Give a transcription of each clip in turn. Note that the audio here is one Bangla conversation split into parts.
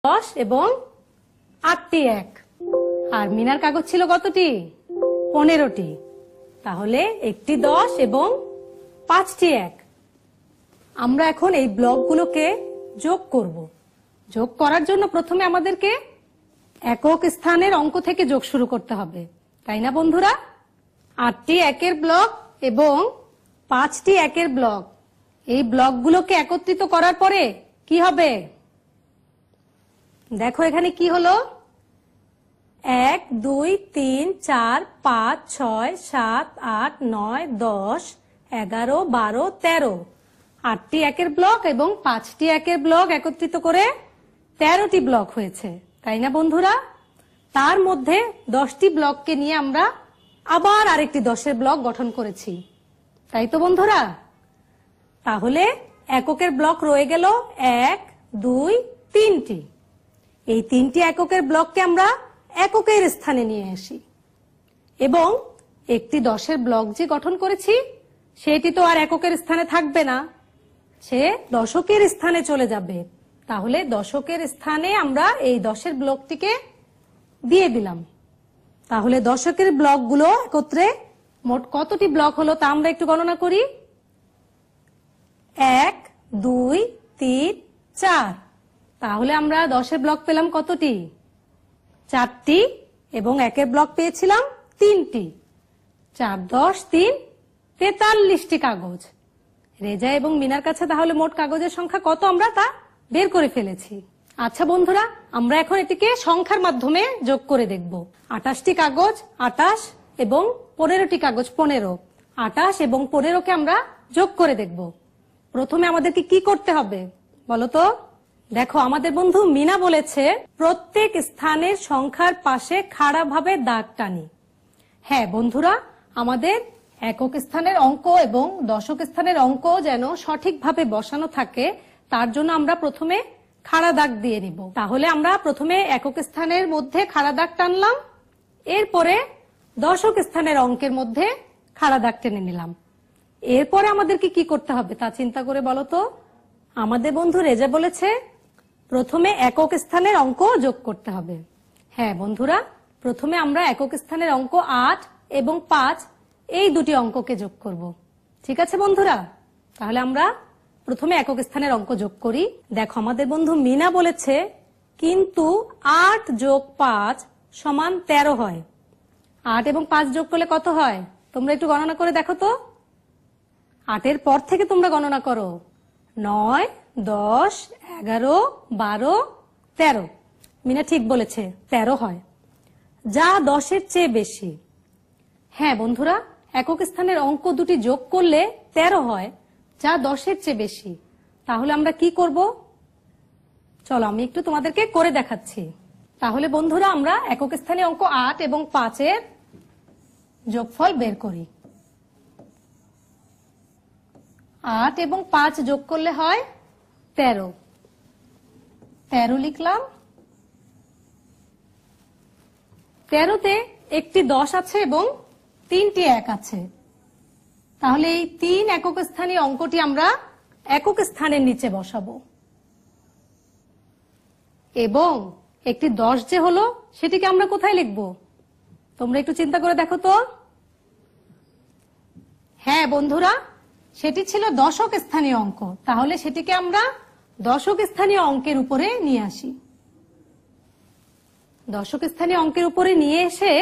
10 এবং 8টি এক। আর মিনার কাগজ ছিল কতটি? 15টি। তাহলে একটি 10 এবং 5টি এক। আমরা এখন এই ব্লকগুলোকে যোগ করব। যোগ করার জন্য প্রথমে আমাদেরকে একক স্থানের অঙ্ক থেকে যোগ শুরু করতে হবে, তাই না বন্ধুরা? 8টি একের ব্লক এবং 5টি একের ব্লক, এই ব্লকগুলোকে একত্রিত করার পরে কি হবে? দেখো এখানে কি হলো, 1 2 3 4 5 6 7 8 9 10 11 12 13। 8টি একের ব্লক এবং 5টি একের ব্লক একত্রিত করে 13টি ব্লক হয়েছে, তাই না বন্ধুরা? তার মধ্যে 10টি ব্লককে নিয়ে আমরা আবার আরেকটি 10-এর ব্লক গঠন করেছি, তাই তো বন্ধুরা? তাহলে এককের ব্লক রয়ে গেল 1 2 3টি। এই 3টি এককের ব্লককে আমরা এককের স্থানে নিয়ে আসি এবং একটি 10-এর ব্লক যে গঠন করেছি সেটি তো আর এককের স্থানে থাকবে না, সে দশকের স্থানে চলে যাবে। তাহলে দশকের স্থানে আমরা এই 10-এর ব্লকটিকে দিয়ে দিলাম। তাহলে দশকের ব্লকগুলো একত্রে মোট কতটি ব্লক হলো তা আমরা একটু গণনা করি। 1 2 3 4। তাহলে আমরা 10-এর ব্লক পেলাম কতটি? 4টি এবং একের ব্লক পেয়েছিলাম 3টি। 4 10 3 43টি কাগজ। রেজা এবং মিনার কাছে তাহলে মোট কাগজের সংখ্যা কত আমরা তা বের করে ফেলেছি। আচ্ছা বন্ধুরা, আমরা এখন এটিকে সংখ্যার মাধ্যমে যোগ করে দেখব। 28টি কাগজ 28 এবং 15টি কাগজ 15। 28 এবং 15কে আমরা যোগ করে দেখব। প্রথমে আমাদেরকে কি করতে হবে বলতো? দেখো আমাদের বন্ধু মিনা বলেছে প্রত্যেক স্থানের সংখ্যার পাশে খাড়াভাবে দাগ টানি। হ্যাঁ বন্ধুরা, আমাদের একক স্থানের অঙ্ক এবং দশক স্থানের অঙ্ক যেন সঠিকভাবে বসানো থাকে তার জন্য আমরা প্রথমে খাড়া দাগ দিয়ে নিব। তাহলে আমরা প্রথমে একক স্থানের মধ্যে খাড়া দাগ টানলাম, এরপরে দশক স্থানের অঙ্কের মধ্যে খাড়া দাগ টেনে নিলাম। এরপরে আমাদেরকে কি করতে হবে তা চিন্তা করে বলো তো। আমাদের বন্ধু রেজা বলেছে প্রথমে একক স্থানের অঙ্ক যোগ করতে হবে। হ্যাঁ বন্ধুরা, প্রথমে আমরা একক স্থানের অঙ্ক 8 এবং 5 এই দুটি অঙ্ককে যোগ করব। ঠিক আছে বন্ধুরা, তাহলে আমরা প্রথমে একক স্থানের অঙ্ক যোগ করি। দেখো আমাদের বন্ধু মিনা বলেছে কিন্তু 8 যোগ 5 সমান 13 হয়। 8 এবং 5 যোগ করলে কত হয় তোমরা একটু গণনা করে দেখো তো। 8-এর পর থেকে তোমরা গণনা করো। 9 10 11 12 13। মিনা ঠিক বলেছে, 13 হয়, যা 10-এর চেয়ে বেশি। হ্যাঁ বন্ধুরা, একক স্থানের অঙ্ক দুটি যোগ করলে 13 হয়, যা 10-এর চেয়ে বেশি। তাহলে আমরা কি করব? চলো আমি একটু তোমাদেরকে করে দেখাচ্ছি। তাহলে বন্ধুরা আমরা একক স্থানীয় অঙ্ক 8 এবং 5-এর যোগফল বের করি। 8 এবং 5 যোগ করলে হয় 13। 13 লিখলাম। 13তে একটি 10 আছে এবং 3টি এক আছে। তাহলে এই 3 একক স্থানীয় অঙ্কটি আমরা একক স্থানের নিচে বসাবো এবং একটি 10 যে হলো সেটিকে আমরা কোথায় লিখব তোমরা একটু চিন্তা করে দেখো তো। হ্যাঁ বন্ধুরা, সেটি ছিল দশক স্থানীয় অঙ্ক, তাহলে সেটিকে আমরা দশক স্থানীয় অঙ্কের উপরে নিয়ে আসি। দশক স্থানীয় অঙ্কের উপরে নিয়ে এসে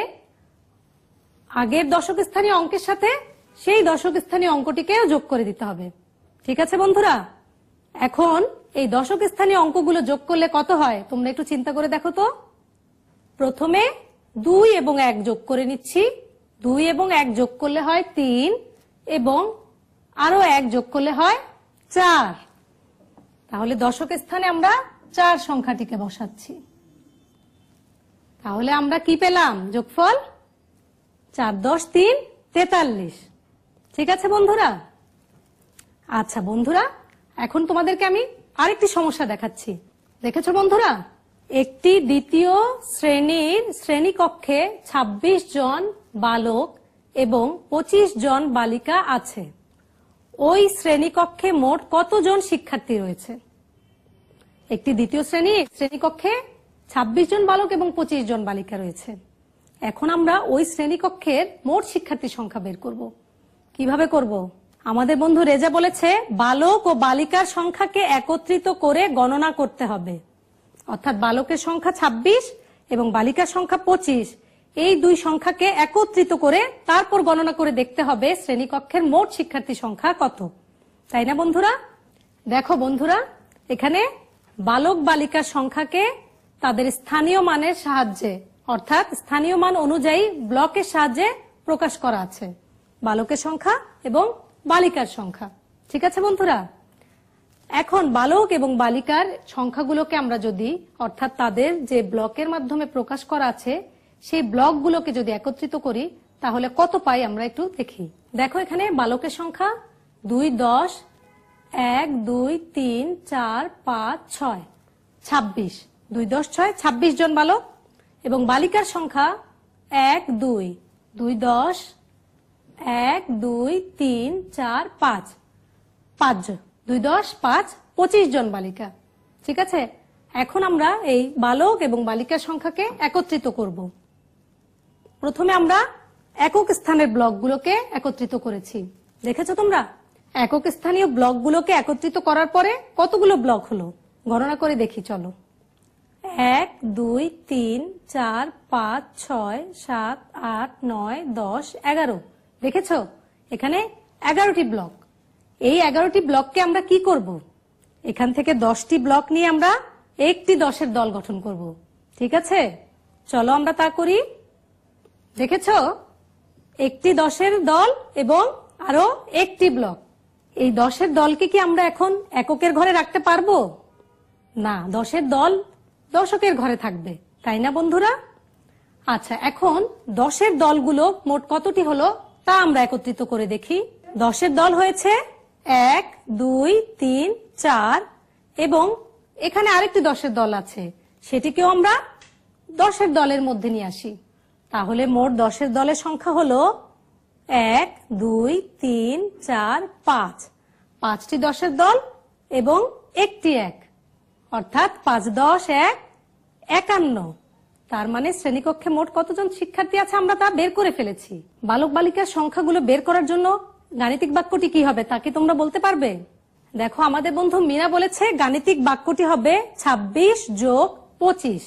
আগের দশক স্থানীয় অঙ্কের সাথে সেই দশক স্থানীয় অঙ্কটিকেও যোগ করে দিতে হবে। ঠিক আছে বন্ধুরা, এখন এই দশক স্থানীয় অঙ্কগুলো যোগ করলে কত হয় তোমরা একটু চিন্তা করে দেখো তো। প্রথমে 2 এবং 1 যোগ করে নিচ্ছি। 2 এবং 1 যোগ করলে হয় 3 এবং আরো 1 যোগ করলে হয় 4। তাহলে দশক স্থানে আমরা 4 সংখ্যাটিকে বসাচ্ছি। তাহলে আমরা কি পেলাম যোগফল? 4 10 3 43। ঠিক আছে বন্ধুরা? আচ্ছা বন্ধুরা, এখন তোমাদেরকে আমি আরেকটি সমস্যা দেখাচ্ছি। দেখেছো বন্ধুরা, একটি দ্বিতীয় শ্রেণীর শ্রেণীকক্ষে 26 জন বালক এবং 25 জন বালিকা আছে। ওই শ্রেণীকক্ষে মোট কতজন শিক্ষার্থী রয়েছে? একটি দ্বিতীয় শ্রেণীকক্ষে 26 জন বালক এবং 25 জন বালিকা রয়েছে। এখন আমরা ওই শ্রেণীকক্ষের মোট শিক্ষার্থীর সংখ্যা বের করব। কিভাবে করব? আমাদের বন্ধু রেজা বলেছে বালক ও বালিকার সংখ্যাকে একত্রিত করে গণনা করতে হবে। অর্থাৎ বালকের সংখ্যা 26 এবং বালিকার সংখ্যা 25, এই দুই সংখ্যাকে একত্রিত করে তারপর গণনা করে দেখতে হবে শ্রেণীকক্ষের মোট শিক্ষার্থী সংখ্যা কত। তাই না বন্ধুরা? দেখো বন্ধুরা, এখানে বালক বালিকার সংখ্যাকে তাদের স্থানীয় মানের সাহায্যে অর্থাৎ স্থানীয় মান অনুযায়ী ব্লকের সাহায্যে প্রকাশ করা আছে, বালকের সংখ্যা এবং বালিকার সংখ্যা। ঠিক আছে বন্ধুরা? এখন বালক এবং বালিকার সংখ্যাগুলোকে আমরা যদি অর্থাৎ তাদের যে ব্লকের মাধ্যমে প্রকাশ করা আছে সেই ব্লকগুলোকে যদি একত্রিত করি তাহলে কত পাই আমরা একটু দেখি। দেখো এখানে বালকের সংখ্যা 2, 10, 1, 2, 3, 4, 5, 6, 26, 2, 10, 6, 26 জন বালক এবং বালিকার সংখ্যা 1, 2, 2, 10, 1, 2, 3, 4, 5, 5, 2, 10, 5, 25 জন বালিকা। ঠিক আছে, এখন আমরা এই বালক এবং বালিকার সংখ্যাকে একত্রিত করব। প্রথমে আমরা একক স্থানের ব্লকগুলোকে একত্রিত করেছি। দেখেছো তোমরা? একক স্থানীয় ব্লকগুলোকে একত্রিত করার পরে কতগুলো ব্লক হলো গণনা করে দেখি চলো। 1, 2, 3, 4, 5, 6, 7, 8, 9, 10, 11। দেখেছো এখানে 11টি ব্লক। এই 11টি ব্লককে আমরা কি করব? এখান থেকে 10টি ব্লক নিয়ে আমরা একটি 10-এর দল গঠন করব। ঠিক আছে, চলো আমরা তা করি। দেখেছো একটি 10-এর দল এবং আরো একটি ব্লক। এই 10-এর দলকে কি আমরা এখন এককের ঘরে রাখতে পারবো? না, 10-এর দল দশকের ঘরে থাকবে, তাই না বন্ধুরা? আচ্ছা, এখন 10-এর দলগুলো মোট কতটি হলো তা আমরা একত্রিত করে দেখি। 10-এর দল হয়েছে 1, 2, 3, 4 এবং এখানে আরেকটি 10-এর দল আছে, সেটিকেও আমরা 10-এর দলের মধ্যে নিয়ে আসি। তাহলে মোট 10-এর দলের সংখ্যা হলো 1, 2, 3, 4, 5, 5টি 10-এর দল এবং একটি 1, অর্থাৎ 5, 10, 1, 51। তার মানে শ্রেণীকক্ষে মোট কতজন শিক্ষার্থী আছে আমরা তা বের করে ফেলেছি। বালক বালিকার সংখ্যাগুলো বের করার জন্য গাণিতিক বাক্যটি কি হবে তা কি তোমরা বলতে পারবে? দেখো আমাদের বন্ধু মীরা বলেছে গাণিতিক বাক্যটি হবে 26 যোগ 25।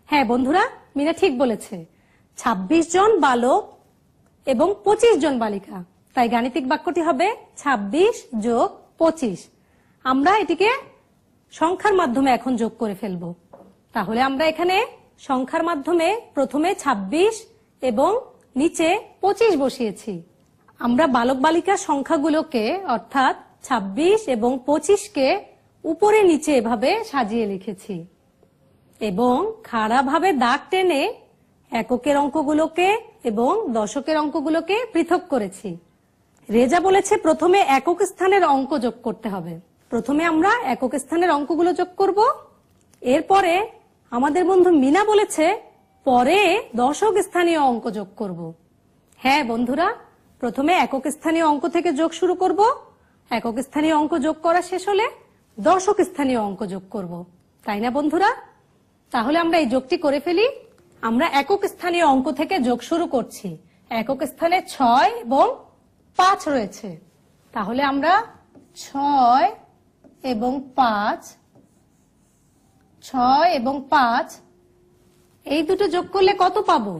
হ্যাঁ বন্ধুরা, মীরা ঠিক বলেছে, 26 জন বালক এবং 25 জন বালিকা, তাই গাণিতিক বাক্যটি হবে 26 যোগ 25। আমরা এটিকে সংখ্যার মাধ্যমে এখন যোগ করে ফেলবো। তাহলে আমরা এখানে সংখ্যার মাধ্যমে প্রথমে 26 এবং নিচে 25 বসিয়েছি। আমরা বালক বালিকার সংখ্যাগুলোকে অর্থাৎ 26 এবং 25কে উপরে নিচে এভাবে সাজিয়ে লিখেছি এবং খাড়াভাবে দাগ টেনে এককের অঙ্কগুলোকে এবং দশকের অঙ্কগুলোকে পৃথক করেছি। রেজা বলেছে প্রথমে একক স্থানের অঙ্ক যোগ করতে হবে। প্রথমে আমরা একক স্থানের অঙ্কগুলো যোগ করব, এরপরে আমাদের বন্ধু মিনা বলেছে পরে দশক স্থানীয় অঙ্ক যোগ করব। হ্যাঁ বন্ধুরা, প্রথমে একক স্থানীয় অঙ্ক থেকে যোগ শুরু করব, একক স্থানীয় অঙ্ক যোগ করা শেষ হলে দশক স্থানীয় অঙ্ক যোগ করব, তাই না বন্ধুরা? তাহলে আমরা এই যোগটি করে ফেলি। আমরা একক স্থানীয় অঙ্ক থেকে যোগ শুরু করছি। একক স্থানে 6 এবং 5 রয়েছে, তাহলে আমরা 6 এবং 5 এই দুটো যোগ করলে কত পাবো?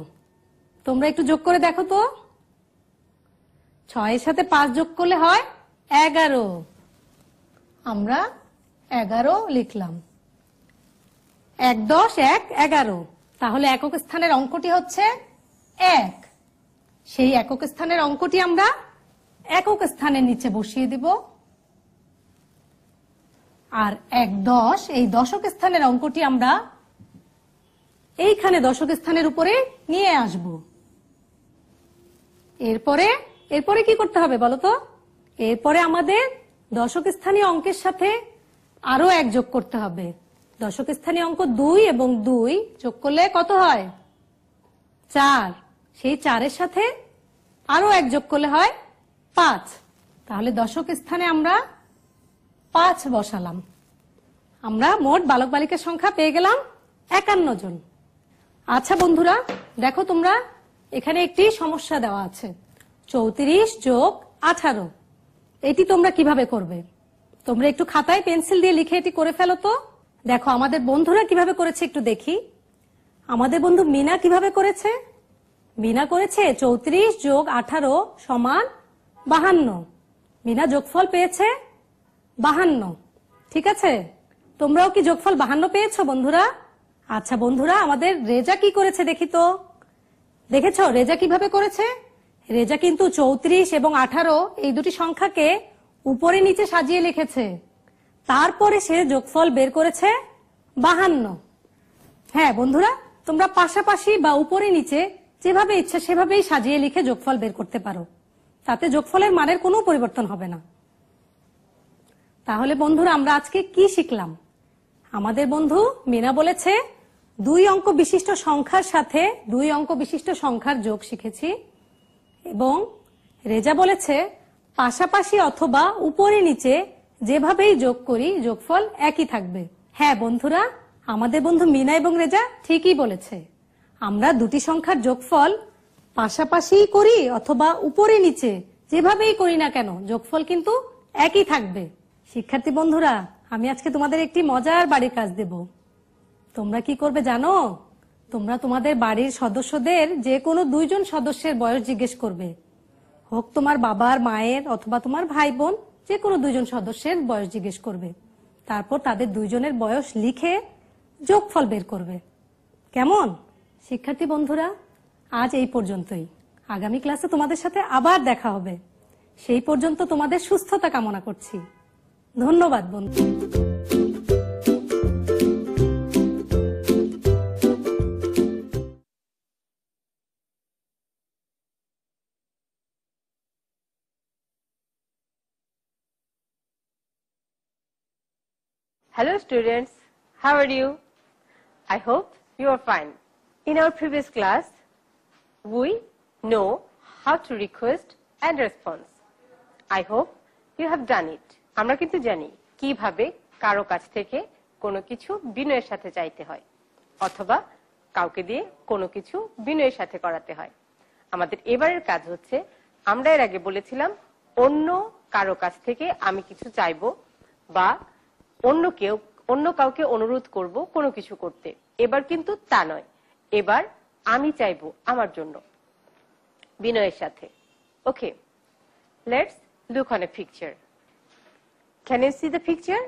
তোমরা একটু যোগ করে দেখো তো। 6 এর সাথে 5 যোগ করলে হয় 11। আমরা 11 লিখলাম। 1, 10, 1, 11। তাহলে একক স্থানের অঙ্কটি হচ্ছে 1। সেই একক স্থানের অঙ্কটি আমরা একক স্থানের নিচে বসিয়ে দিব। আর 1, 10 এই দশক স্থানের অঙ্কটি আমরা এইখানে দশক স্থানের উপরে নিয়ে আসব। এরপরে কি করতে হবে বলো তো? এরপরে আমাদের দশক স্থানীয় অঙ্কের সাথে আরো 1 যোগ করতে হবে। দশক স্থানীয় অঙ্ক 2 এবং 2 যোগ করলে কত হয়? 4। সেই 4-এর সাথে আরো 1 যোগ করলে হয় 5। তাহলে দশক স্থানে আমরা 5 বসালাম। আমরা মোট বালক বালিকার সংখ্যা পেয়ে গেলাম 51 জন। আচ্ছা বন্ধুরা, দেখো তোমরা এখানে একটি সমস্যা দেওয়া আছে, 34 যোগ 18। এটি তোমরা কিভাবে করবে? তোমরা একটু খাতায় পেন্সিল দিয়ে লিখে এটি করে ফেলো তো। দেখো আমাদের বন্ধুরা কিভাবে করেছে একটু দেখি। আমাদের বন্ধু মিনা কিভাবে করেছে? মিনা করেছে 34 যোগ 18 সমান 52। মিনা যোগফল পেয়েছে 52। ঠিক আছে, তোমরাও কি যোগফল 52 পেয়েছো বন্ধুরা? আচ্ছা বন্ধুরা, আমাদের রেজা কি করেছে দেখি তো। দেখেছো রেজা কিভাবে করেছে? রেজা কিন্তু 34 এবং 18 এই দুটি সংখ্যাকে উপরে নিচে সাজিয়ে লিখেছে, তারপরে সে যোগফল বের করেছে 52। হ্যাঁ বন্ধুরা, তোমরা পাশাপাশি বা উপরে নিচে যেভাবে ইচ্ছা সেভাবেই সাজিয়ে লিখে যোগফল বের করতে পারো, তাতে যোগফলের মানের কোনো পরিবর্তন হবে না। তাহলে বন্ধুরা আমরা আজকে কি শিখলাম? আমাদের বন্ধু মিনা বলেছে 2 অঙ্ক বিশিষ্ট সংখ্যার সাথে 2 অঙ্ক বিশিষ্ট সংখ্যার যোগ শিখেছি, এবং রেজা বলেছে পাশাপাশি অথবা উপরে নিচে যেভাবেই যোগ করি যোগফল একই থাকবে। হ্যাঁ বন্ধুরা, আমাদের বন্ধু মিনা এবং রেজা ঠিকই বলেছে, আমরা দুটি সংখ্যার যোগফল পাশাপাশি করি অথবা উপরে নিচে যেভাবেই করি না কেন যোগফল কিন্তু একই থাকবে। শিক্ষার্থী বন্ধুরা, আমি আজকে তোমাদের একটি মজার বাড়ির কাজ দেব। তোমরা কি করবে জানো? তোমরা তোমাদের বাড়ির সদস্যদের যে কোনো 2 জন সদস্যের বয়স জিজ্ঞেস করবে, হোক তোমার বাবার, মায়ের অথবা তোমার ভাই বোন, যে কোনো 2 জন সদস্যের বয়স জিজ্ঞেস করবে। তারপর তাদের 2 জনের বয়স লিখে যোগফল বের করবে। কেমন? শিক্ষার্থী বন্ধুরা, আজ এই পর্যন্তই। আগামী ক্লাসে তোমাদের সাথে আবার দেখা হবে। সেই পর্যন্ত তোমাদের সুস্থতা কামনা করছি। ধন্যবাদ বন্ধু। Hello students, how are you? I hope you are fine. In our previous class, we know how to request and response. I hope you have done it. আমরা কিন্তু জানি কিভাবে কারো কাছ থেকে কোনো কিছু বিনয়ের সাথে চাইতে হয় অথবা কাউকে দিয়ে কোনো কিছু বিনয়ের সাথে করাতে হয়। আমাদের এবারের কাজ হচ্ছে, আমরা এর আগে বলেছিলাম অন্য কারো কাছ থেকে আমি কিছু চাইবো বা অন্য কাউকে অনুরোধ করব কোনো কিছু করতে। এবার কিন্তু তা নয়, এবার আমি চাইবো আমার জন্য বিনয়ের সাথে। Okay, let's look on a picture. Can you see the picture?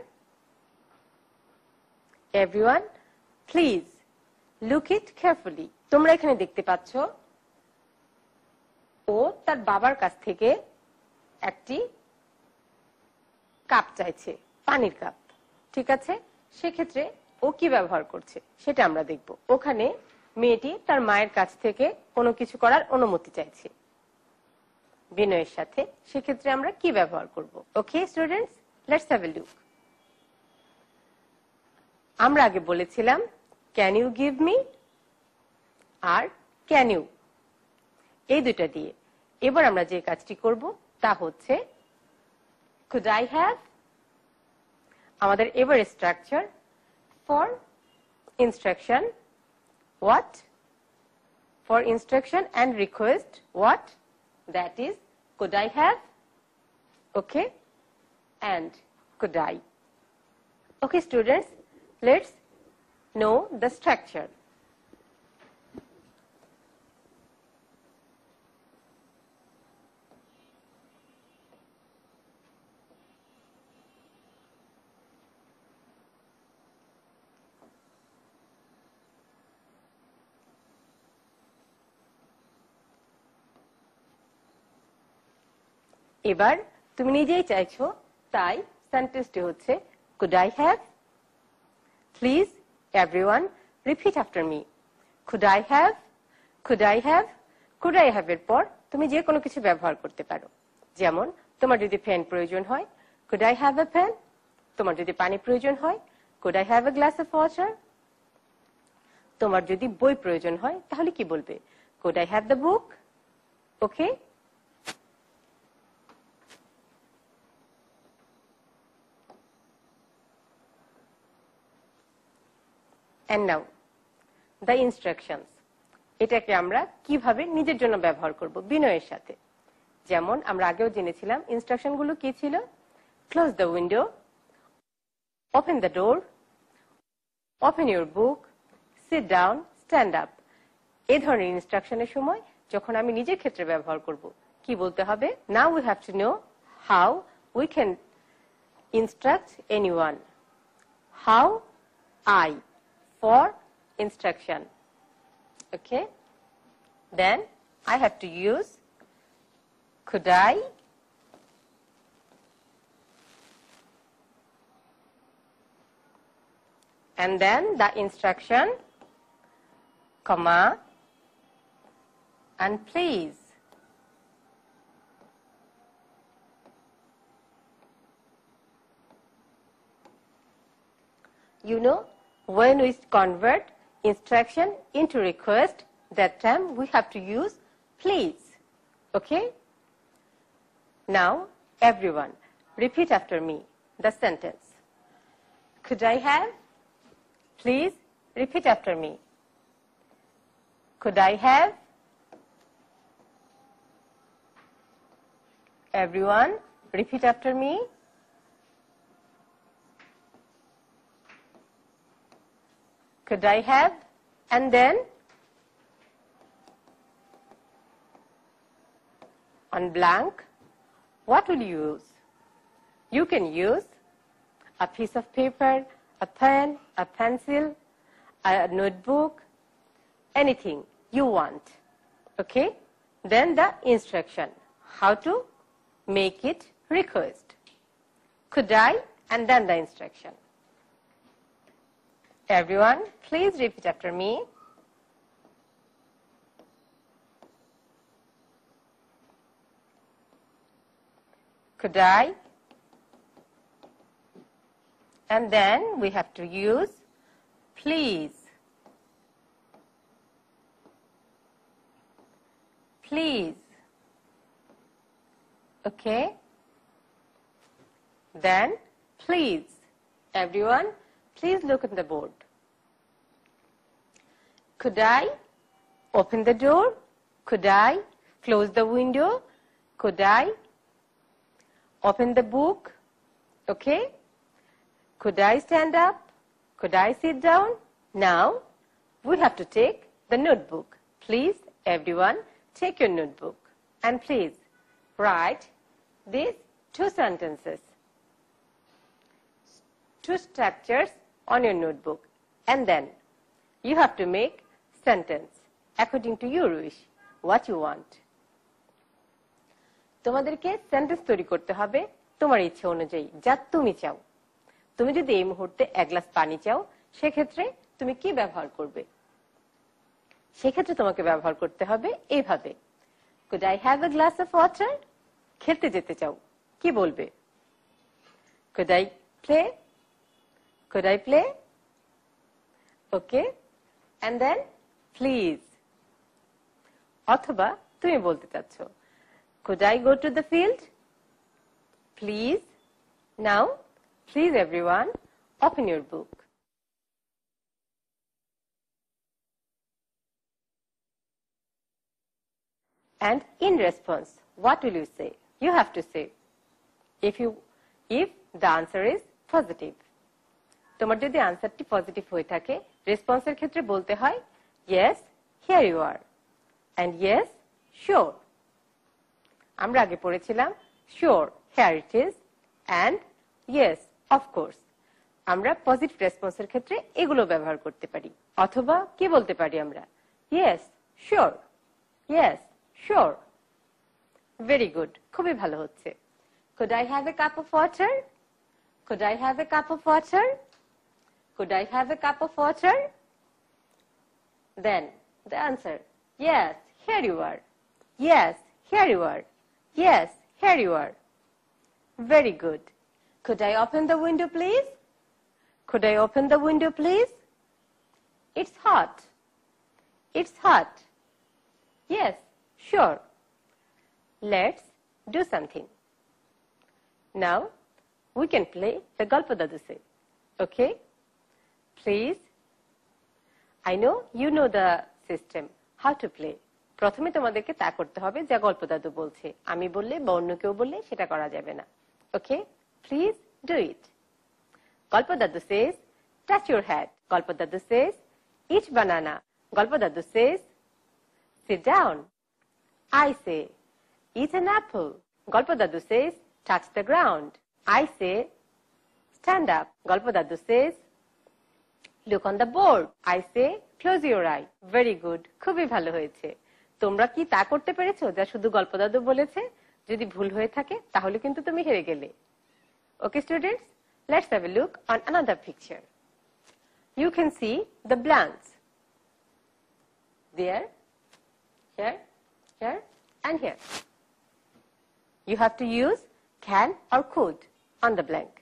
Everyone please look it carefully. তোমরা এখানে দেখতে পাচ্ছ ও তার বাবার কাছ থেকে একটি কাপ চাইছে, পানির কাপ। ঠিক আছে, সেক্ষেত্রে ও কি ব্যবহার করছে সেটা আমরা দেখব। ওখানে মেয়েটি তার মায়ের কাছ থেকে কোনো কিছু করার অনুমতি চাইছে বিনয়ের সাথে, সেক্ষেত্রে আমরা কি ব্যবহার করব? Okay students, let's have a look. আমরা আগে বলেছিলাম ক্যান ইউ গিভ মি আর ক্যান ইউ, এই দুটা দিয়ে। এবার আমরা যে কাজটি করব তা হচ্ছে কুড আই হ্যাভ। আমাদের এবার structure for instruction what, for instruction and request what, that is could I have, okay, and could I. Okay students, let's know the structure. এবার তুমি নিজেই চাইছো, তাই সেন্টেন্সটি হচ্ছে could I have. Please everyone repeat after me. Could I have, could I have, could I have এর পর তুমি যে কোনো কিছু ব্যবহার করতে পারো। যেমন তোমার যদি পেন প্রয়োজন হয় could I have a pen, তোমার যদি পানি প্রয়োজন হয় could I have a glass of water, তোমার যদি বই প্রয়োজন হয় তাহলে কি বলবে could I have the book. Okay, And now, the instructions. এটাকে আমরা কিভাবে নিজের জন্য ব্যবহার করব বিনয়ের সাথে। যেমন আমরা আগেও জেনেছিলাম ইনস্ট্রাকশনগুলো কি ছিল? Close the window, open the door, open your book, sit down, stand up. এই ধরনের ইনস্ট্রাকশনের সময় যখন আমি নিজের ক্ষেত্রে ব্যবহার করব কি বলতে হবে? Now we have to know how we can instruct anyone. How? I. For instruction. Okay? Then I have to use could I, and then the instruction, comma, and please. You know, when we convert instruction into request, that time we have to use please. Okay? Now, everyone, repeat after me the sentence. Could I have? Please repeat after me. Could I have? Everyone, repeat after me. Could I have? And then on blank, what will you use? You can use a piece of paper, a pen, a pencil, a notebook, anything you want. Okay? Then the instruction, how to make it request. Could I? And then the instruction. Everyone, please repeat after me. Could I? And then we have to use please. Please. Okay? Then please. Everyone, please look at the board. Could I open the door? Could I close the window? Could I open the book? Okay? Could I stand up? Could I sit down? Now, we have to take the notebook. Please, everyone, take your notebook. And please, write these two sentences, two structures on your notebook. And then, you have to make sentence according to your wish, what you want. তোমাদেরকে সেন্টেন্স তৈরি করতে হবে তোমার ইচ্ছে অনুযায়ী, যা তুমি চাও। তুমি যদি এই মুহূর্তে এক গ্লাস পানি চাও, সেক্ষেত্রে তুমি কি ব্যবহার করবে? সেক্ষেত্রে তোমাকে ব্যবহার করতে হবে এইভাবে। Could I have a glass of water? খেলতে যেতে চাও, কি বলবে? Could I play? Could I play? Okay? And then, please. অথবা তুমি বলতে চাচ্ছ, Could I go to the field? Please. Now, please everyone, open your book. And in response, what will you say? You have to say, if the answer is positive. তোমার যদি আনসারটি পজিটিভ হয়ে থাকে, রেসপন্সের ক্ষেত্রে বলতে হয়, yes, here you are. And yes, sure. আমরা আগে পড়েছিলাম sure, here it is, and yes, of course. আমরা পজিটিভ রেসপন্সের ক্ষেত্রে এগুলো ব্যবহার করতে পারি। অথবা কি বলতে পারি আমরা? Yes, sure. Yes, sure. Very good. খুবই ভালো হচ্ছে। Could I have a cup of water? Could I have a cup of water? Could I have a cup of water? Then the answer, yes, here you are. Yes, here you are. Yes, here you are. Very good. Could I open the window, please? Could I open the window, please? It's hot. It's hot. Yes, sure. Let's do something. Now, we can play the Galpa Daduse. Okay? Please I know you know the system, how to play. প্রথমে তোমাদেরকে তা করতে হবে যা গল্প দাদু বলছে, আমি বললে বা অন্য কেউ বললে সেটা করা যাবে না। Okay, please do it. গল্প দাদু says, touch your hat. গল্প দাদু says, eat banana. গল্প দাদু says, sit down. I say, eat an apple. গল্প দাদু says, touch the ground. I say, stand up. গল্প দাদু says, look on the board. I say, close your eye. Very good. খুবই ভালো হয়েছে। তোমরা কি তা করতে পেরেছো যা শুধু গল্প দাদু বলেছে? যদি ভুল হয়ে থাকে তাহলে কিন্তু তুমি হেরে গেলে। Okay students, let's have a look on another picture. You can see the blanks. There, here, here and here. You have to use can or could on the blank.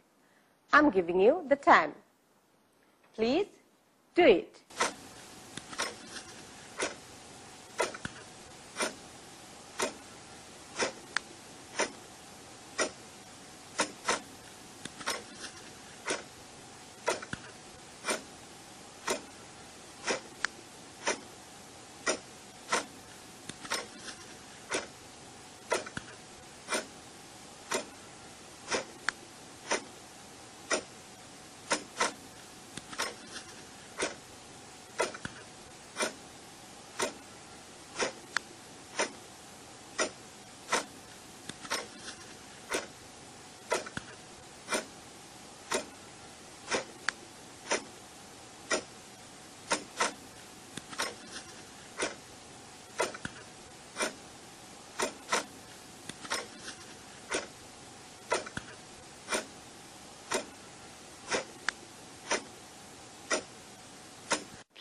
I'm giving you the time. Please do it.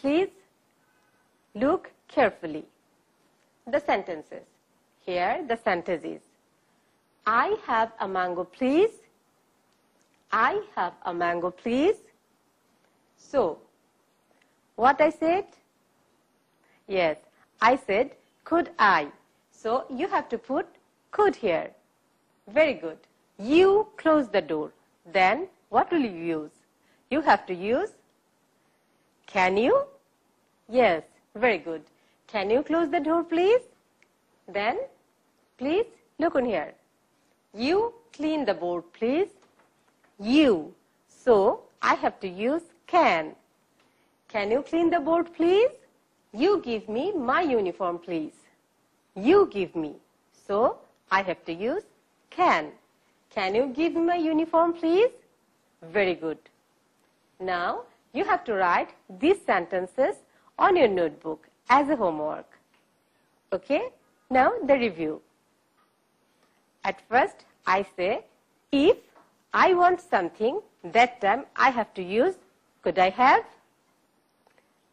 Please look carefully. The sentences. Here the sentence is, I have a mango please. I have a mango please. So, what I said? Yes, I said could I. So, you have to put could here. Very good. You close the door. Then, what will you use? You have to use can you? Yes, very good. Can you close the door, please? Then, please look on here. You clean the board, please. You. So, I have to use can. Can you clean the board, please? You give me my uniform, please. You give me. So, I have to use can. Can you give me my uniform, please? Very good. Now, you have to write these sentences on your notebook as a homework. Okay? Now the review. At first I say, if I want something, that time I have to use could I have?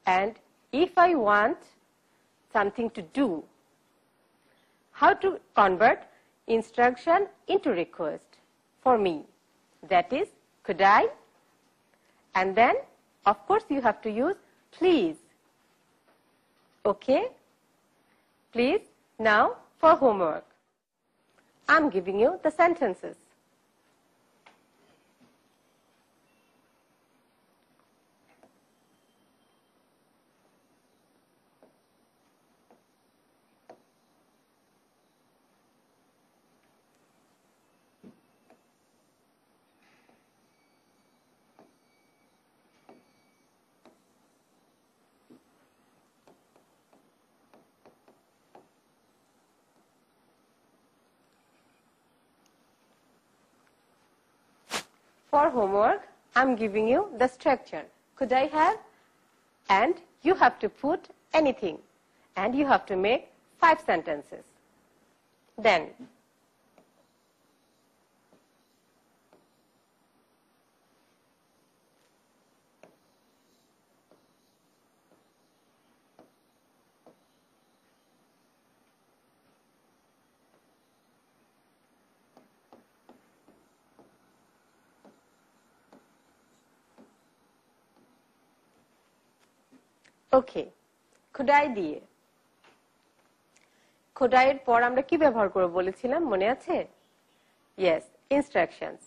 And if I want something to do, how to convert instruction into request for me? That is, could I? And then, of course, you have to use please. Okay? Please, now for homework. I'm giving you the sentences. For homework, I'm giving you the structure. Could I have? And you have to put anything. And you have to make 5 sentences. Then, okay, could I দিয়ে could I এর পর আমরা কি ব্যবহার করব বলেছিলাম, মনে আছে? Yes, instructions.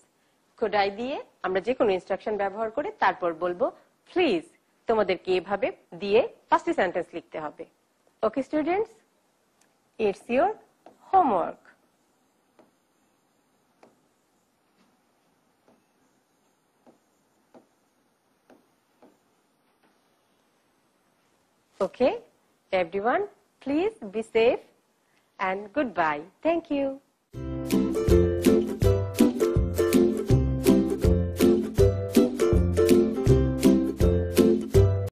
could I দিয়ে আমরা যে কোনো ইনস্ট্রাকশন ব্যবহার করে তারপর বলবো প্লিজ, তোমাদেরকে এভাবে দিয়ে 5টি সেন্টেন্স লিখতে হবে। Okay students, it's your homework. Okay, everyone, please be safe and goodbye. Thank you.